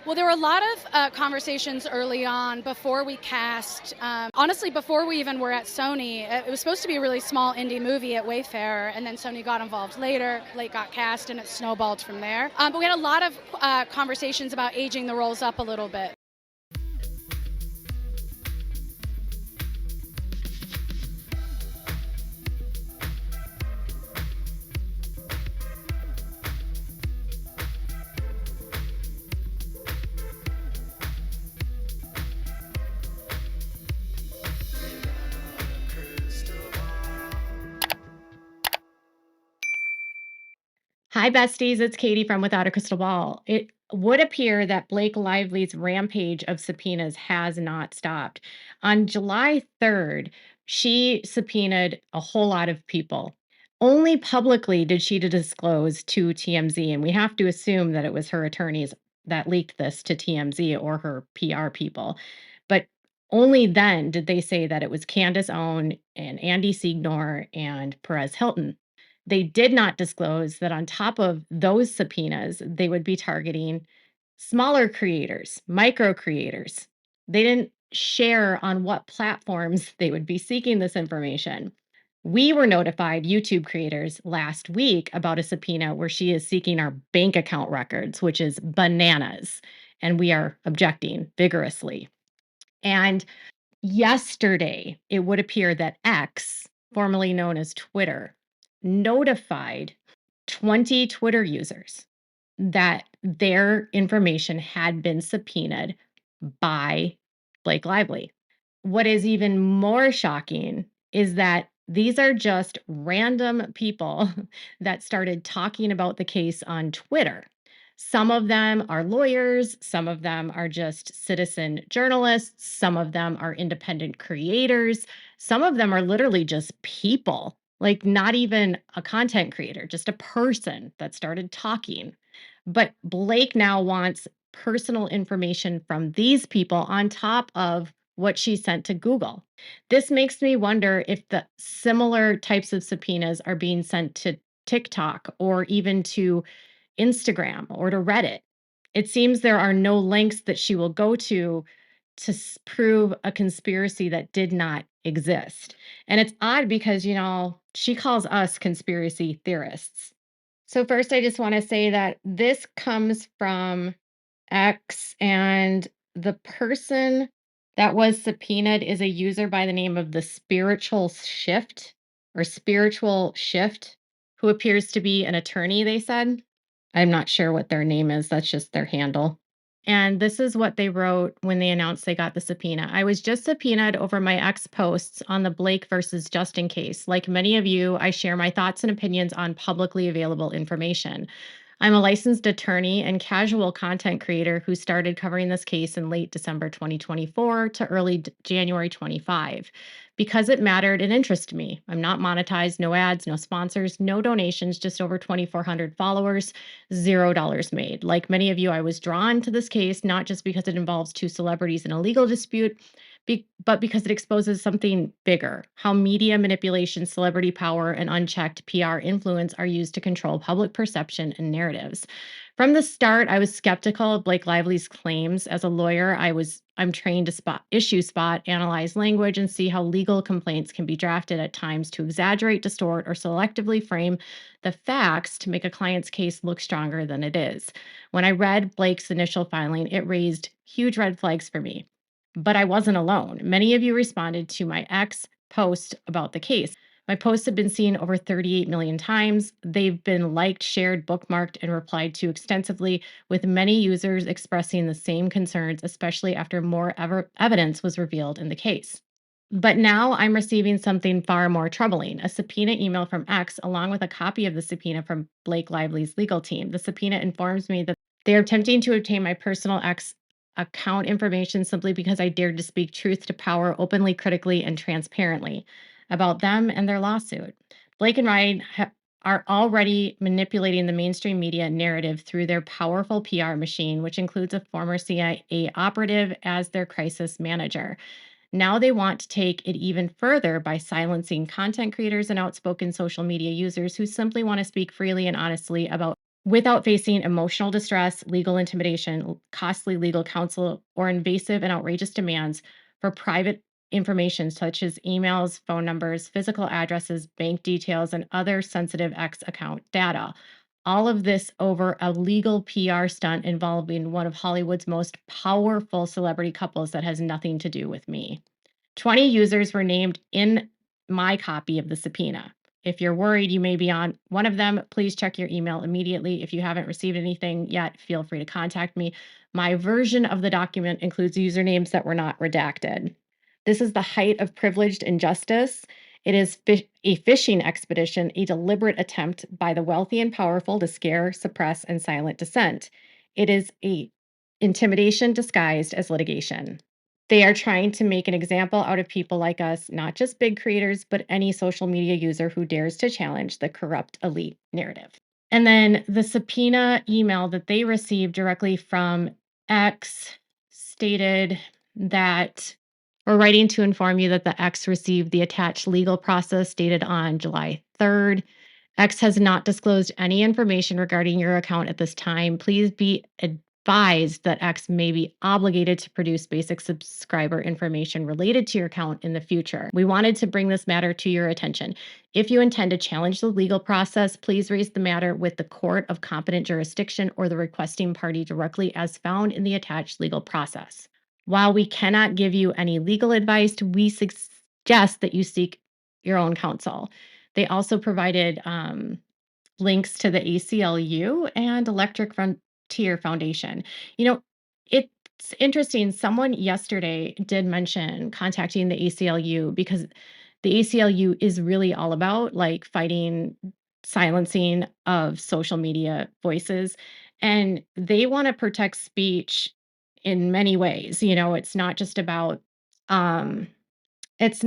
Well, there were a lot of conversations early on before we cast. Honestly, before we even were at Sony, it was supposed to be a really small indie movie at Wayfair, and then Sony got involved later. Blake got cast, and it snowballed from there. But we had a lot of conversations about aging the roles up a little bit. Hi, besties. It's Katie from Without a Crystal Ball. It would appear that Blake Lively's rampage of subpoenas has not stopped. On July 3rd, she subpoenaed a whole lot of people. Only publicly did she disclose to TMZ, and we have to assume that it was her attorneys that leaked this to TMZ or her PR people. But only then did they say that it was Candace Owen and Andy Signor and Perez Hilton. They did not disclose that on top of those subpoenas, they would be targeting smaller creators, micro creators. They didn't share on what platforms they would be seeking this information. We were notified, YouTube creators, last week about a subpoena where she is seeking our bank account records, which is bananas. And we are objecting vigorously. And yesterday, it would appear that X, formerly known as Twitter, notified 20 Twitter users that their information had been subpoenaed by Blake Lively. What is even more shocking is that these are just random people that started talking about the case on Twitter. Some of them are lawyers, some of them are just citizen journalists, some of them are independent creators, some of them are literally just people, like not even a content creator, just a person that started talking. But Blake now wants personal information from these people on top of what she sent to Google. This makes me wonder if the similar types of subpoenas are being sent to TikTok or even to Instagram or to Reddit. It seems there are no links that she will go to prove a conspiracy that did not exist. And it's odd because, she calls us conspiracy theorists. So, first, I just want to say that this comes from X, and the person that was subpoenaed is a user by the name of the Spiritual Shift, who appears to be an attorney, they said. I'm not sure what their name is. That's just their handle. And this is what they wrote when they announced they got the subpoena. I was just subpoenaed over my ex posts on the Blake versus Justin case. Like many of you, I share my thoughts and opinions on publicly available information. I'm a licensed attorney and casual content creator who started covering this case in late December 2024 to early January 25 because it mattered and interested me. I'm not monetized, no ads, no sponsors, no donations, just over 2,400 followers, $0 made. Like many of you, I was drawn to this case not just because it involves two celebrities in a legal dispute, but because it exposes something bigger: how media manipulation, celebrity power, and unchecked PR influence are used to control public perception and narratives. From the start, I was skeptical of Blake Lively's claims. As a lawyer, I'm trained to spot, analyze language, and see how legal complaints can be drafted at times to exaggerate, distort, or selectively frame the facts to make a client's case look stronger than it is. When I read Blake's initial filing, it raised huge red flags for me. But I wasn't alone. Many of you responded to my ex post about the case. My posts have been seen over 38 million times. They've been liked, shared, bookmarked, and replied to extensively, with many users expressing the same concerns, especially after more evidence was revealed in the case. But now I'm receiving something far more troubling: a subpoena email from X, along with a copy of the subpoena from Blake Lively's legal team. The subpoena informs me that they are attempting to obtain my personal X account information simply because I dared to speak truth to power openly, critically, and transparently about them and their lawsuit. Blake and Ryan are already manipulating the mainstream media narrative through their powerful PR machine, which includes a former CIA operative as their crisis manager. Now they want to take it even further by silencing content creators and outspoken social media users who simply want to speak freely and honestly about without facing emotional distress, legal intimidation, costly legal counsel, or invasive and outrageous demands for private information such as emails, phone numbers, physical addresses, bank details, and other sensitive X account data. All of this over a legal PR stunt involving one of Hollywood's most powerful celebrity couples that has nothing to do with me. 20 users were named in my copy of the subpoena. If you're worried you may be on one of them, please check your email immediately. If you haven't received anything yet, feel free to contact me. My version of the document includes usernames that were not redacted. This is the height of privileged injustice. It is a fishing expedition, a deliberate attempt by the wealthy and powerful to scare, suppress, and silent dissent. It is a intimidation disguised as litigation. They are trying to make an example out of people like us, not just big creators, but any social media user who dares to challenge the corrupt elite narrative. And then the subpoena email that they received directly from X stated that we're writing to inform you that the X received the attached legal process dated on July 3rd. X has not disclosed any information regarding your account at this time. Please be advised that X may be obligated to produce basic subscriber information related to your account in the future. We wanted to bring this matter to your attention. If you intend to challenge the legal process, please raise the matter with the court of competent jurisdiction or the requesting party directly as found in the attached legal process. While we cannot give you any legal advice, we suggest that you seek your own counsel. They also provided links to the ACLU and Electric Frontier Foundation. You know, it's interesting. Someone yesterday did mention contacting the ACLU because the ACLU is really all about like fighting silencing of social media voices. And they want to protect speech in many ways. It's not just about um one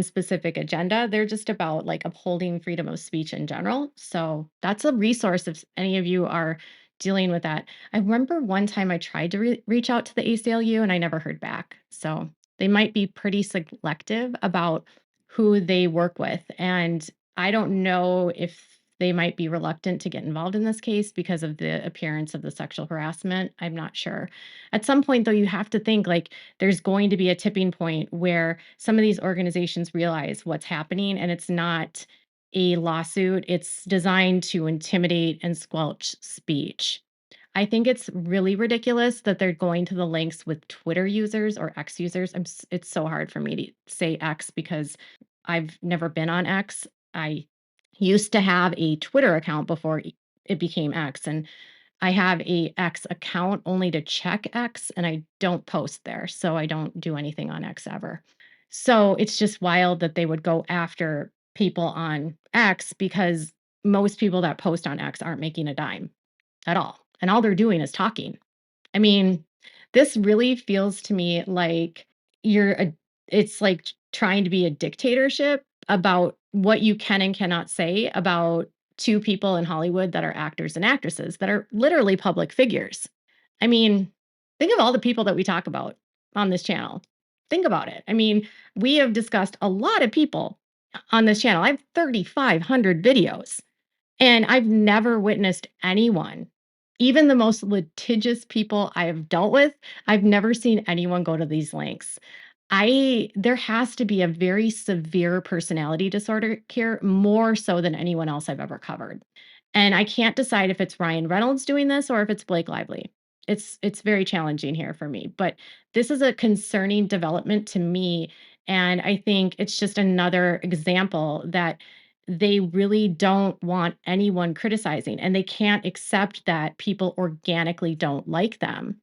specific agenda. They're just about like upholding freedom of speech in general. So that's a resource if any of you are dealing with that. I remember one time I tried to reach out to the ACLU and I never heard back. So they might be pretty selective about who they work with. And I don't know if they might be reluctant to get involved in this case because of the appearance of the sexual harassment. I'm not sure. At some point, though, you have to think like, there's going to be a tipping point where some of these organizations realize what's happening and it's not a lawsuit. It's designed to intimidate and squelch speech. I think it's really ridiculous that they're going to the lengths with Twitter users or X users. It's so hard for me to say X because I've never been on X. I used to have a Twitter account before it became X, and I have a X account only to check X, and I don't post there, so I don't do anything on X ever. So it's just wild that they would go after people on X because most people that post on X aren't making a dime at all. And all they're doing is talking. I mean, this really feels to me like it's like trying to be a dictatorship about what you can and cannot say about two people in Hollywood that are actors and actresses that are literally public figures. I mean, think of all the people that we talk about on this channel. Think about it. I mean, we have discussed a lot of people on this channel. I have 3,500 videos. And I've never witnessed anyone, even the most litigious people I have dealt with, I've never seen anyone go to these lengths. There has to be a very severe personality disorder here, more so than anyone else I've ever covered. And I can't decide if it's Ryan Reynolds doing this or if it's Blake Lively. It's very challenging here for me, but this is a concerning development to me, and I think it's just another example that they really don't want anyone criticizing, and they can't accept that people organically don't like them,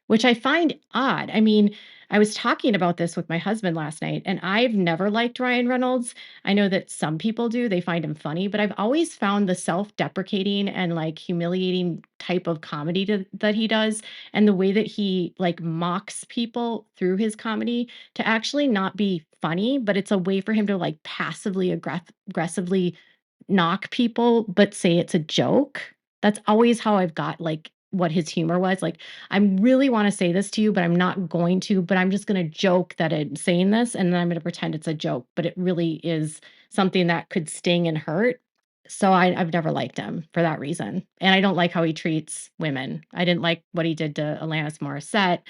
which I find odd. I mean, I was talking about this with my husband last night, and I've never liked Ryan Reynolds. I know that some people do, they find him funny, but I've always found the self-deprecating and like humiliating type of comedy that he does and the way that he like mocks people through his comedy to actually not be funny, but it's a way for him to like passively aggressively knock people, but say it's a joke. That's always how I've got like what his humor was. Like, I really want to say this to you, but I'm not going to, but I'm just going to joke that I'm saying this and then I'm going to pretend it's a joke, but it really is something that could sting and hurt. So I've never liked him for that reason, and I don't like how he treats women. I didn't like what he did to Alanis Morissette.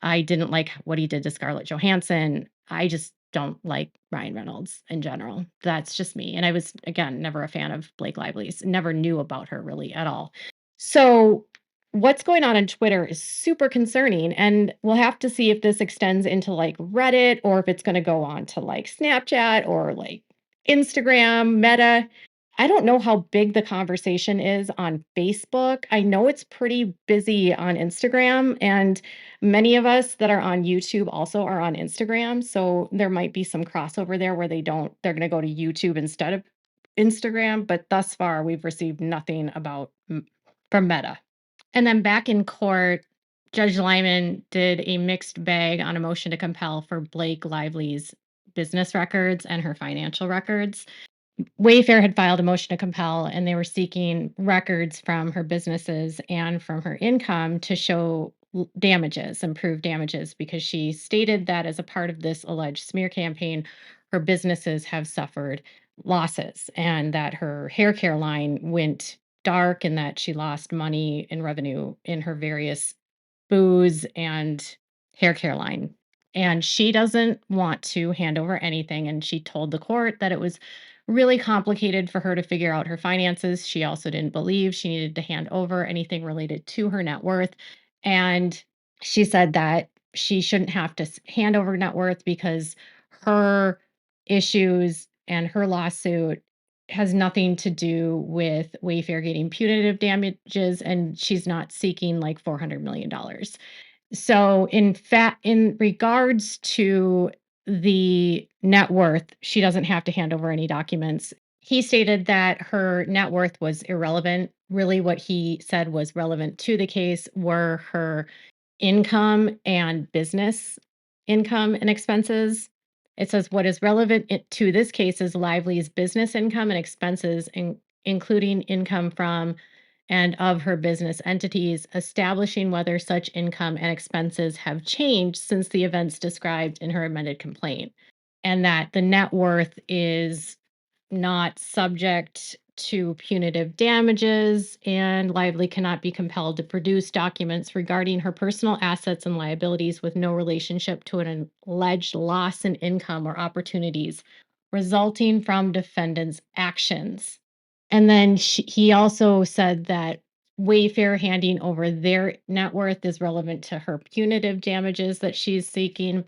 I didn't like what he did to Scarlett Johansson. I just don't like Ryan Reynolds in general. That's just me, and I was, again, never a fan of Blake Lively's, never knew about her really at all. So, what's going on Twitter is super concerning, and we'll have to see if this extends into, like, Reddit or if it's gonna go on to, like, Snapchat or, like, Instagram, Meta. I don't know how big the conversation is on Facebook. I know it's pretty busy on Instagram, and many of us that are on YouTube also are on Instagram. So there might be some crossover there where they're going to go to YouTube instead of Instagram. But thus far, we've received nothing from Meta. And then back in court, Judge Lyman did a mixed bag on a motion to compel for Blake Lively's business records and her financial records. Wayfair had filed a motion to compel, and they were seeking records from her businesses and from her income to show damages and prove damages because she stated that as a part of this alleged smear campaign, her businesses have suffered losses and that her hair care line went dark and that she lost money and revenue in her various booze and hair care line. And she doesn't want to hand over anything. And she told the court that it was really complicated for her to figure out her finances. She also didn't believe she needed to hand over anything related to her net worth. And she said that she shouldn't have to hand over net worth because her issues and her lawsuit has nothing to do with Wayfair getting punitive damages, and she's not seeking like $400 million. So, in fact, in regards to the net worth, she doesn't have to hand over any documents. He stated that her net worth was irrelevant. Really, what he said was relevant to the case were her income and business income and expenses. It says what is relevant to this case is Lively's business income and expenses, including income from and of her business entities, establishing whether such income and expenses have changed since the events described in her amended complaint, and that the net worth is not subject to punitive damages, and Lively cannot be compelled to produce documents regarding her personal assets and liabilities with no relationship to an alleged loss in income or opportunities resulting from defendant's actions. And then he also said that Wayfair handing over their net worth is relevant to her punitive damages that she's seeking.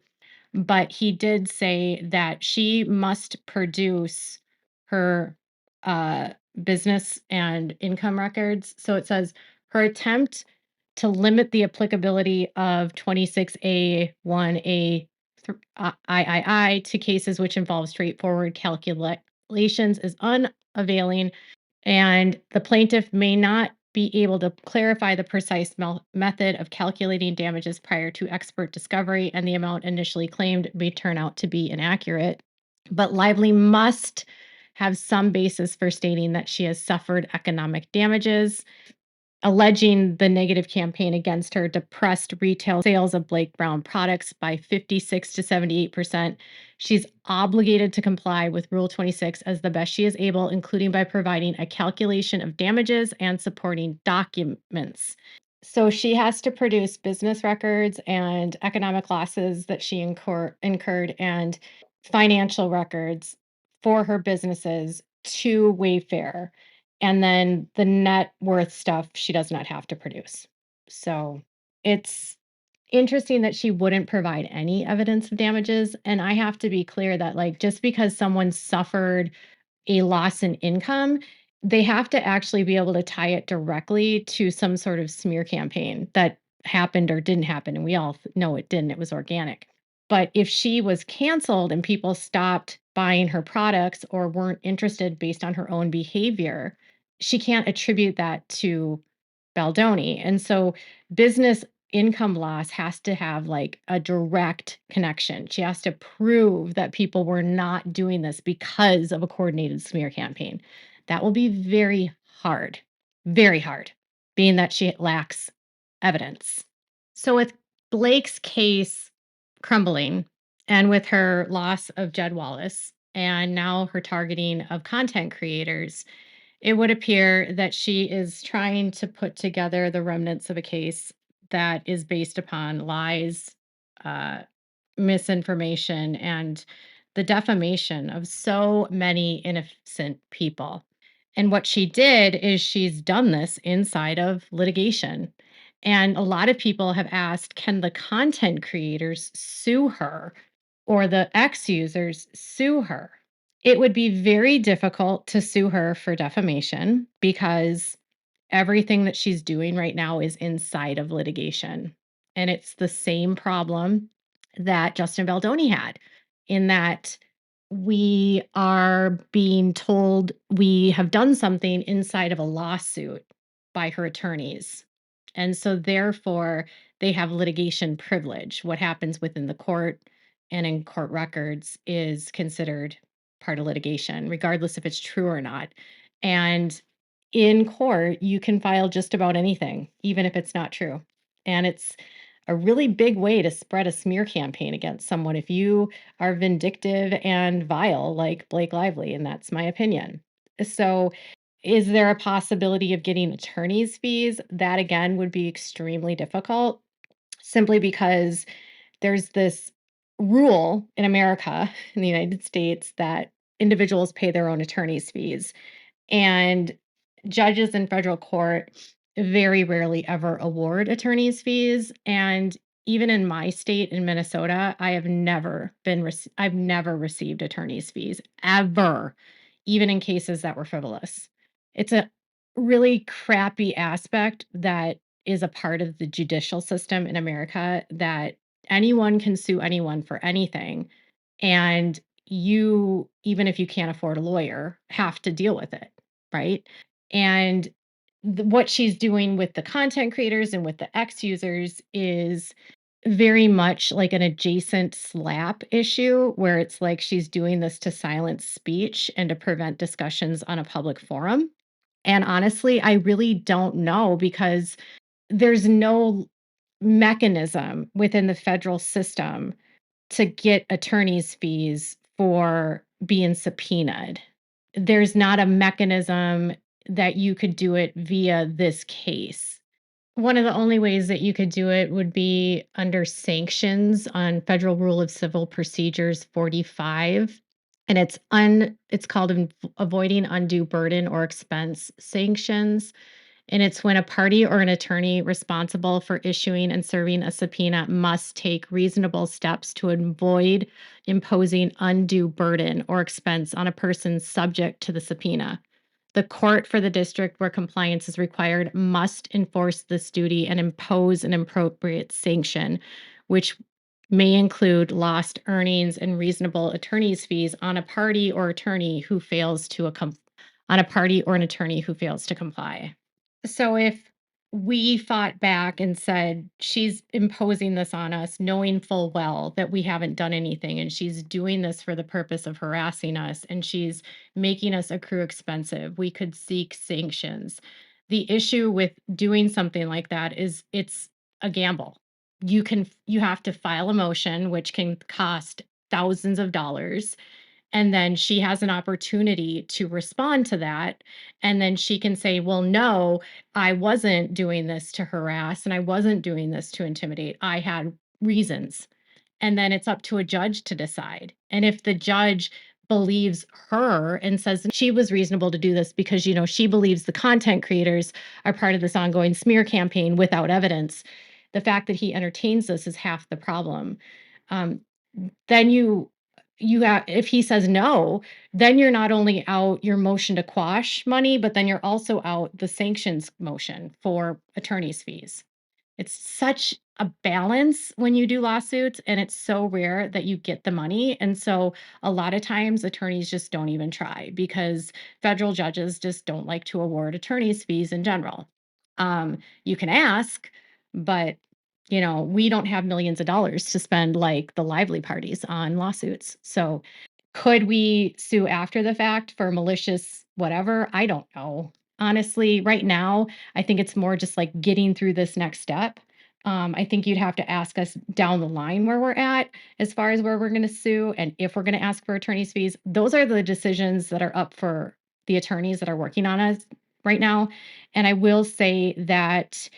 But he did say that she must produce her uh, business and income records. So it says her attempt to limit the applicability of 26A1A III to cases which involve straightforward calculations is unavailing, and the plaintiff may not be able to clarify the precise method of calculating damages prior to expert discovery, and the amount initially claimed may turn out to be inaccurate. But Lively must have some basis for stating that she has suffered economic damages, alleging the negative campaign against her depressed retail sales of Blake Brown products by 56 to 78%. She's obligated to comply with Rule 26 as the best she is able, including by providing a calculation of damages and supporting documents. So she has to produce business records and economic losses that she incurred and financial records for her businesses to Wayfair, and then the net worth stuff she does not have to produce. So it's interesting that she wouldn't provide any evidence of damages. And I have to be clear that, like, just because someone suffered a loss in income, they have to actually be able to tie it directly to some sort of smear campaign that happened or didn't happen. And we all know it didn't, it was organic. But if she was canceled and people stopped buying her products or weren't interested based on her own behavior, she can't attribute that to Baldoni. And so business income loss has to have like a direct connection. She has to prove that people were not doing this because of a coordinated smear campaign. That will be very hard, being that she lacks evidence. So, with Blake's case crumbling and with her loss of Jed Wallace and now her targeting of content creators, It would appear that she is trying to put together the remnants of a case that is based upon lies, uh, misinformation, and the defamation of so many innocent people. And what she did is she's done this inside of litigation. And a lot of people have asked, can the content creators sue her or the ex users sue her? It would be very difficult to sue her for defamation because everything that she's doing right now is inside of litigation. And it's the same problem that Justin Baldoni had, in that we are being told we have done something inside of a lawsuit by her attorneys. And so, therefore, they have litigation privilege. What happens within the court and in court records is considered part of litigation, regardless if it's true or not. And in court, you can file just about anything, even if it's not true. And it's a really big way to spread a smear campaign against someone if you are vindictive and vile, like Blake Lively. And that's my opinion. So, is there a possibility of getting attorney's fees? That again would be extremely difficult simply because there's this rule in America, in the United States, that individuals pay their own attorney's fees. And judges in federal court very rarely ever award attorney's fees. And even in my state in Minnesota, I've never received attorney's fees ever, even in cases that were frivolous. It's a really crappy aspect that is a part of the judicial system in America, that anyone can sue anyone for anything. And you, even if you can't afford a lawyer, have to deal with it, right? And what she's doing with the content creators and with the ex users is very much like an adjacent slap issue, where it's like she's doing this to silence speech and to prevent discussions on a public forum. And honestly, I really don't know, because there's no mechanism within the federal system to get attorney's fees for being subpoenaed. There's not a mechanism that you could do it via this case. One of the only ways that you could do it would be under sanctions on Federal Rule of Civil Procedures 45. And it's called avoiding undue burden or expense sanctions. And it's when a party or an attorney responsible for issuing and serving a subpoena must take reasonable steps to avoid imposing undue burden or expense on a person subject to the subpoena. The court for the district where compliance is required must enforce this duty and impose an appropriate sanction, which may include lost earnings and reasonable attorney's fees on a party or attorney who fails to on a party or an attorney who fails to comply. So if we fought back and said, she's imposing this on us, knowing full well that we haven't done anything, and she's doing this for the purpose of harassing us, and she's making us accrue expensive, we could seek sanctions. The issue with doing something like that is it's a gamble. You have to file a motion, which can cost thousands of dollars, and then she has an opportunity to respond to that. And then she can say, well, no, I wasn't doing this to harass and I wasn't doing this to intimidate. I had reasons. And then it's up to a judge to decide. And if the judge believes her and says she was reasonable to do this because, she believes the content creators are part of this ongoing smear campaign without evidence, the fact that he entertains this is half the problem. Um, then if he says no, then you're not only out your motion to quash money, but then you're also out the sanctions motion for attorney's fees. It's such a balance when you do lawsuits, and it's so rare that you get the money. And so a lot of times attorneys just don't even try because federal judges just don't like to award attorney's fees in general. You can ask, but we don't have millions of dollars to spend like the lively parties on lawsuits. So could we sue after the fact for malicious whatever? I don't know. Honestly, right now, I think it's more just like getting through this next step. I think you'd have to ask us down the line where we're at as far as where we're going to sue and if we're going to ask for attorney's fees. Those are the decisions that are up for the attorneys that are working on us right now. And I will say that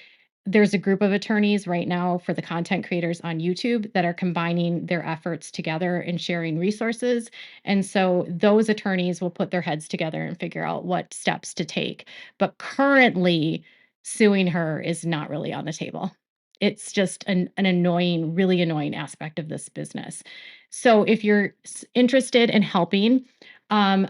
there's a group of attorneys right now for the content creators on YouTube that are combining their efforts together and sharing resources. And so those attorneys will put their heads together and figure out what steps to take. But currently, suing her is not really on the table. It's just an annoying, really annoying aspect of this business. So if you're interested in helping, um,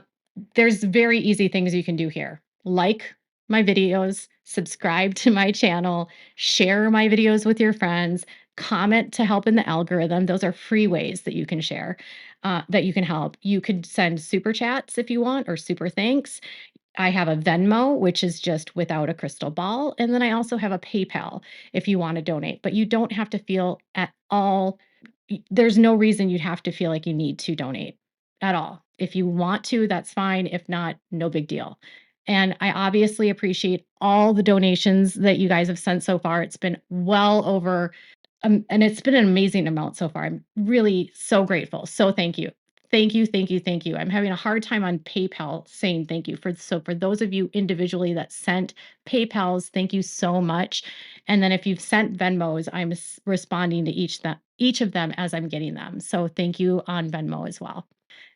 there's very easy things you can do here. Like my videos, subscribe to my channel, share my videos with your friends, comment to help in the algorithm. Those are free ways that you can share, that you can help. You could send super chats if you want, or super thanks. I have a Venmo, which is just without a crystal ball. And then I also have a PayPal if you want to donate, but you don't have to feel at all. There's no reason you'd have to feel like you need to donate at all. If you want to, that's fine. If not, no big deal. And I obviously appreciate all the donations that you guys have sent so far. It's been well over, and it's been an amazing amount so far. I'm really so grateful. So thank you. Thank you, thank you, thank you. I'm having a hard time on PayPal saying thank you. For those of you individually that sent PayPals, thank you so much. And then if you've sent Venmos, I'm responding to each of them as I'm getting them. So thank you on Venmo as well.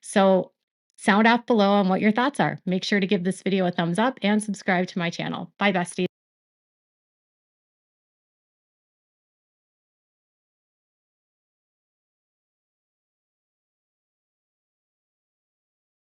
So sound off below on what your thoughts are. Make sure to give this video a thumbs up and subscribe to my channel. Bye, besties.